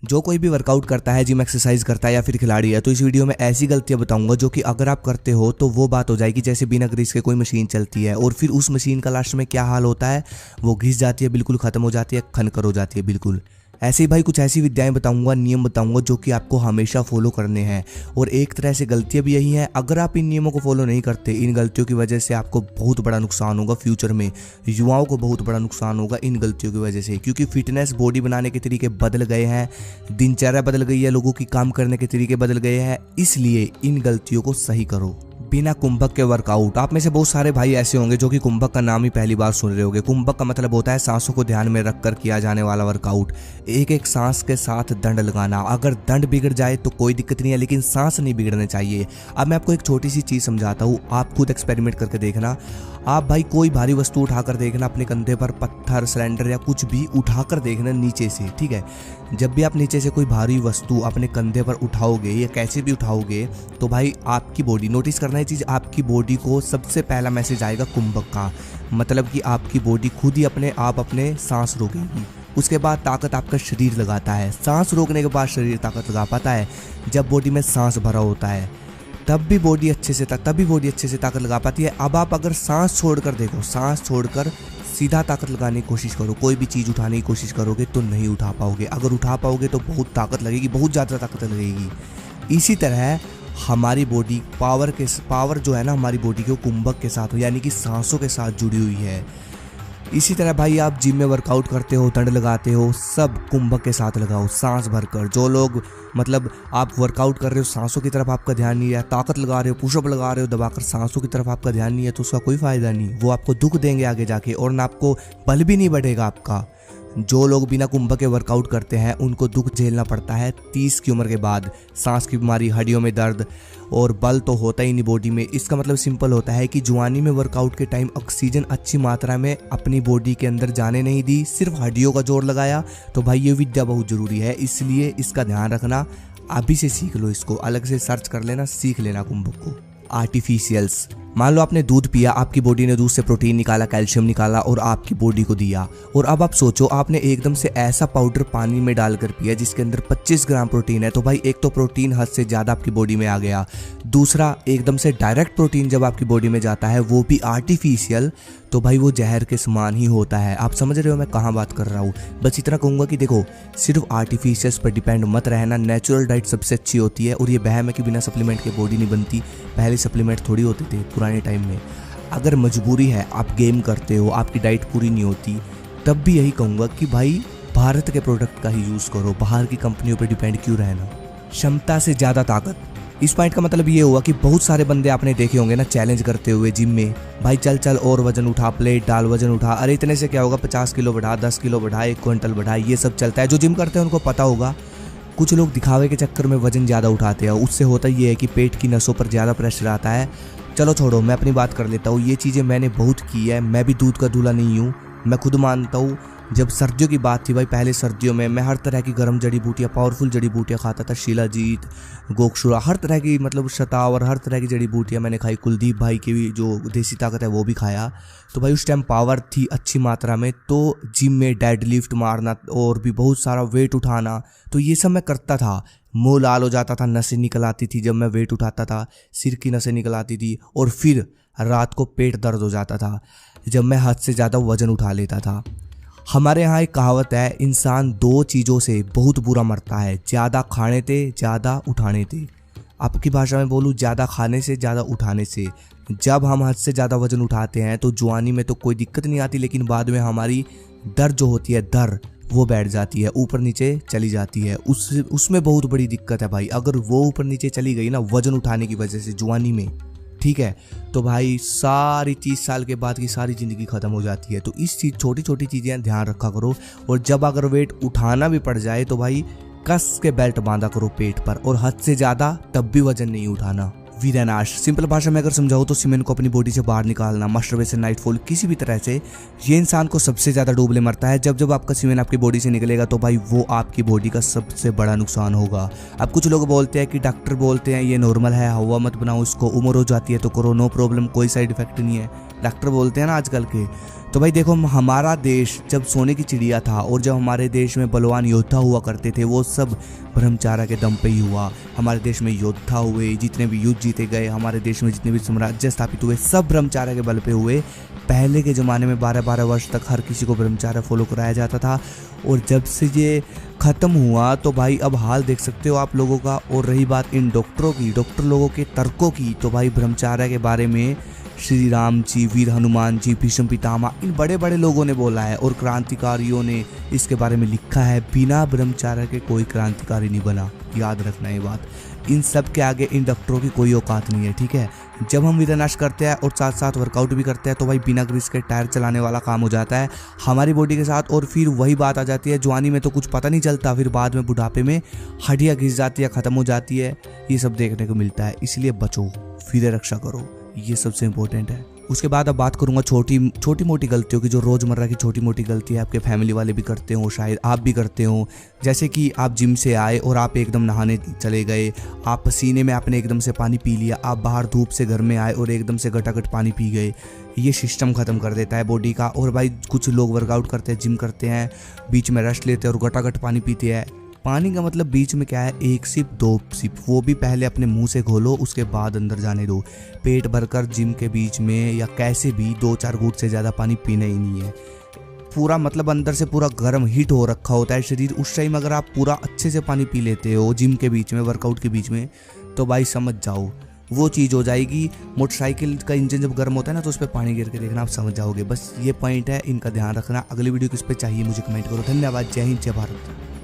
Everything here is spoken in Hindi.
जो कोई भी वर्कआउट करता है, जिम एक्सरसाइज करता है या फिर खिलाड़ी है, तो इस वीडियो में ऐसी गलतियां बताऊंगा जो कि अगर आप करते हो तो वो बात हो जाएगी जैसे बिना ग्रीस के कोई मशीन चलती है और फिर उस मशीन का लास्ट में क्या हाल होता है, वो घिस जाती है, बिल्कुल खत्म हो जाती है, खनकर हो जाती है बिल्कुल। ऐसे ही भाई कुछ ऐसी विद्याएं बताऊंगा, नियम बताऊंगा जो कि आपको हमेशा फॉलो करने हैं। और एक तरह से गलतियां भी यही हैं, अगर आप इन नियमों को फॉलो नहीं करते, इन गलतियों की वजह से आपको बहुत बड़ा नुकसान होगा फ्यूचर में। युवाओं को बहुत बड़ा नुकसान होगा इन गलतियों की वजह से, क्योंकि फिटनेस बॉडी बनाने के तरीके बदल गए हैं, दिनचर्या बदल गई है, लोगों की काम करने के तरीके बदल गए हैं। इसलिए इन गलतियों को सही करो। बिना कुंभक के वर्कआउट। आप में से बहुत सारे भाई ऐसे होंगे जो कि कुंभक का नाम ही पहली बार सुन रहे होंगे। कुंभक का मतलब होता है सांसों को ध्यान में रखकर किया जाने वाला वर्कआउट। एक एक सांस के साथ दंड लगाना। अगर दंड बिगड़ जाए तो कोई दिक्कत नहीं है, लेकिन सांस नहीं बिगड़ने चाहिए। अब मैं आपको एक छोटी सी चीज़ समझाता हूँ, आप खुद एक्सपेरिमेंट करके देखना। आप भाई कोई भारी वस्तु उठाकर देखना, अपने कंधे पर पत्थर, सिलेंडर या कुछ भी उठाकर देखना नीचे से, ठीक है। जब भी आप नीचे से कोई भारी वस्तु अपने कंधे पर उठाओगे या कैसे भी उठाओगे, तो भाई आपकी बॉडी, नोटिस करना ये चीज़, आपकी बॉडी को सबसे पहला मैसेज आएगा कुंभक का। मतलब कि आपकी बॉडी खुद ही अपने आप अपने सांस रोकेगी। उसके बाद ताकत आपका शरीर लगाता है। सांस रोकने के बाद शरीर ताकत लगा पाता है जब बॉडी में सांस भरा होता है, तभी बॉडी अच्छे से ताकत लगा पाती है। अब आप अगर सांस छोड़कर देखो, सांस छोड़कर सीधा ताकत लगाने की कोशिश करो, कोई भी चीज़ उठाने की कोशिश करोगे तो नहीं उठा पाओगे। अगर उठा पाओगे तो बहुत ताकत लगेगी, बहुत ज़्यादा ताकत लगेगी। इसी तरह हमारी बॉडी पावर जो है ना, हमारी बॉडी के कुंभक के साथ, यानी कि सांसों के साथ जुड़ी हुई है। इसी तरह भाई आप जिम में वर्कआउट करते हो, दंड लगाते हो, सब कुंभक के साथ लगाओ, सांस भरकर। जो लोग मतलब आप वर्कआउट कर रहे हो, सांसों की तरफ आपका ध्यान नहीं है, ताकत लगा रहे हो, पुशअप लगा रहे हो दबाकर, सांसों की तरफ आपका ध्यान नहीं है, तो उसका कोई फायदा नहीं। वो आपको दुख देंगे आगे जाके, और ना आपको बल भी नहीं बढ़ेगा आपका। जो लोग बिना कुंभक के वर्कआउट करते हैं उनको दुख झेलना पड़ता है 30 की उम्र के बाद। सांस की बीमारी, हड्डियों में दर्द, और बल तो होता ही नहीं बॉडी में। इसका मतलब सिंपल होता है कि जवानी में वर्कआउट के टाइम ऑक्सीजन अच्छी मात्रा में अपनी बॉडी के अंदर जाने नहीं दी, सिर्फ हड्डियों का जोर लगाया। तो भाई ये विद्या बहुत ज़रूरी है, इसलिए इसका ध्यान रखना। अभी से सीख लो इसको, अलग से सर्च कर लेना, सीख लेना कुंभक को। आर्टिफिशियल्स। मान लो आपने दूध पिया, आपकी बॉडी ने दूध से प्रोटीन निकाला, कैल्शियम निकाला और आपकी बॉडी को दिया। और अब आप सोचो, आपने एकदम से ऐसा पाउडर पानी में डालकर पिया जिसके अंदर 25 ग्राम प्रोटीन है। तो भाई एक तो प्रोटीन हद से ज़्यादा आपकी बॉडी में आ गया, दूसरा एकदम से डायरेक्ट प्रोटीन जब आपकी बॉडी में जाता है, वो भी आर्टिफिशियल, तो भाई वो जहर के समान ही होता है। आप समझ रहे हो मैं कहाँ बात कर रहा हूँ। बस इतना कहूँगा कि देखो, सिर्फ आर्टिफिशियल्स पर डिपेंड मत रहना, नेचुरल डाइट सबसे अच्छी होती है। और ये वहम है कि बिना सप्लीमेंट के बॉडी नहीं बनती। पहले सप्लीमेंट थोड़ी होते थे पुराने टाइम में। अगर मजबूरी है, आप गेम करते हो, आपकी डाइट पूरी नहीं होती, तब भी यही कहूँगा कि भाई भारत के प्रोडक्ट का ही यूज़ करो, बाहर की कंपनियों पर डिपेंड क्यों रहना। क्षमता से ज़्यादा ताकत। इस पॉइंट का मतलब ये हुआ कि बहुत सारे बंदे आपने देखे होंगे ना चैलेंज करते हुए जिम में, भाई चल चल और वजन उठा, प्लेट डाल, वजन उठा, अरे इतने से क्या होगा, 50 किलो बढ़ा, 10 किलो बढ़ा, 1 क्विंटल बढ़ा, ये सब चलता है। जो जिम करते हैं उनको पता होगा। कुछ लोग दिखावे के चक्कर में वजन ज़्यादा उठाते हैं, उससे होता ये है कि पेट की नसों पर ज़्यादा प्रेशर आता है। चलो छोड़ो, मैं अपनी बात कर लेता हूँ। ये चीज़ें मैंने बहुत की है, मैं भी दूध का दूल्हा नहीं हूँ, मैं खुद मानता हूँ। जब सर्दियों की बात थी भाई, पहले सर्दियों में मैं हर तरह की गर्म जड़ी बूटियाँ, पावरफुल जड़ी बूटियाँ खाता था। शिलाजीत, गोक्षुरा, हर तरह की, मतलब शतावर, हर तरह की जड़ी बूटियाँ मैंने खाई। कुलदीप भाई की भी जो देसी ताकत है वो भी खाया। तो भाई उस टाइम पावर थी अच्छी मात्रा में, तो जिम में डेड लिफ्ट मारना और भी बहुत सारा वेट उठाना, तो ये सब मैं करता था। मुँह लाल हो जाता था, नसें निकल आती थी जब मैं वेट उठाता था, सिर की नसें निकल आती थी, और फिर रात को पेट दर्द हो जाता था जब मैं हद से ज़्यादा वजन उठा लेता था। हमारे यहाँ एक कहावत है, इंसान 2 चीज़ों से बहुत बुरा मरता है, ज़्यादा खाने से, ज़्यादा उठाने से। आपकी भाषा में बोलूँ, ज़्यादा खाने से, ज़्यादा उठाने से। जब हम हद से ज़्यादा वजन उठाते हैं तो जवानी में तो कोई दिक्कत नहीं आती, लेकिन बाद में हमारी दर जो होती है, दर वो बैठ जाती है, ऊपर नीचे चली जाती है। उसमें बहुत बड़ी दिक्कत है भाई। अगर वो ऊपर नीचे चली गई ना वजन उठाने की वजह से जवानी में, ठीक है, तो भाई सारी 30 साल के बाद की सारी ज़िंदगी ख़त्म हो जाती है। तो इस चीज़, छोटी छोटी चीज़ें ध्यान रखा करो। और जब अगर वेट उठाना भी पड़ जाए तो भाई कस के बेल्ट बांधा करो पेट पर, और हद से ज़्यादा तब भी वजन नहीं उठाना। वीरानाश, सिंपल भाषा में अगर समझाऊँ तो सीमेंट को अपनी बॉडी से बाहर निकालना, मास्टरबेशन, नाइटफॉल, किसी भी तरह से। ये इंसान को सबसे ज़्यादा डूबले मरता है। जब जब आपका सीमेंट आपकी बॉडी से निकलेगा तो भाई वो आपकी बॉडी का सबसे बड़ा नुकसान होगा। अब कुछ लोग बोलते हैं कि डॉक्टर बोलते हैं ये नॉर्मल है, हवा मत बनाओ इसको, उम्र हो जाती है तो करो, नो प्रॉब्लम, कोई साइड इफेक्ट नहीं है, डॉक्टर बोलते हैं ना आजकल के। तो भाई देखो, हमारा देश जब सोने की चिड़िया था और जब हमारे देश में बलवान योद्धा हुआ करते थे, वो सब ब्रह्मचार्य के दम पे ही हुआ। हमारे देश में योद्धा हुए, जितने भी युद्ध जीते गए, हमारे देश में जितने भी साम्राज्य स्थापित हुए, सब ब्रह्मचार्य के बल पे हुए। पहले के ज़माने में 12-12 वर्ष तक हर किसी को ब्रह्मचार्य फॉलो कराया जाता था, और जब से ये ख़त्म हुआ तो भाई अब हाल देख सकते हो आप लोगों का। और रही बात इन डॉक्टरों की, डॉक्टर लोगों के तर्कों की, तो भाई ब्रह्मचार्य के बारे में श्री राम जी, वीर हनुमान जी, भीष्म पितामह, इन बड़े बड़े लोगों ने बोला है और क्रांतिकारियों ने इसके बारे में लिखा है। बिना ब्रह्मचार्य के कोई क्रांतिकारी नहीं बना, याद रखना ये बात। इन सब के आगे इन डॉक्टरों की कोई औकात नहीं है, ठीक है। जब हम विनाश करते हैं और साथ साथ वर्कआउट भी करते हैं तो भाई बिना ग्रीस के टायर चलाने वाला काम हो जाता है हमारी बॉडी के साथ। और फिर वही बात आ जाती है, जवानी में तो कुछ पता नहीं चलता, फिर बाद में बुढ़ापे में हड्डियाँ घिस जाती है, ख़त्म हो जाती है। ये सब देखने को मिलता है, इसलिए बचो, फिर रक्षा करो, ये सबसे इम्पोर्टेंट है। उसके बाद अब बात करूंगा छोटी मोटी गलतियों की, जो रोज़मर्रा की छोटी मोटी गलती है, आपके फैमिली वाले भी करते हो, शायद आप भी करते हो। जैसे कि आप जिम से आए और आप एकदम नहाने चले गए, आप पसीने में आपने एकदम से पानी पी लिया, आप बाहर धूप से घर में आए और एकदम से गटागट पानी पी गए। ये सिस्टम ख़त्म कर देता है बॉडी का। और भाई कुछ लोग वर्कआउट करते हैं, जिम करते हैं, बीच में रेस्ट लेते हैं और गटागट पानी पीते हैं। पानी का मतलब बीच में क्या है, 1 सिप 2 सिप, वो भी पहले अपने मुंह से घोलो, उसके बाद अंदर जाने दो। पेट भरकर जिम के बीच में या कैसे भी 2-4 घूंट से ज़्यादा पानी पीना ही नहीं है। पूरा मतलब अंदर से पूरा गर्म हीट हो रखा होता है शरीर, उस टाइम अगर आप पूरा अच्छे से पानी पी लेते हो जिम के बीच में, वर्कआउट के बीच में, तो भाई समझ जाओ वो चीज़ हो जाएगी। मोटरसाइकिल का इंजन जब गर्म होता है ना, तो उस पर पानी गिर के देखना, आप समझ जाओगे। बस ये पॉइंट है, इनका ध्यान रखना। अगली वीडियो किस पे चाहिए मुझे कमेंट करो। धन्यवाद। जय हिंद, जय भारत।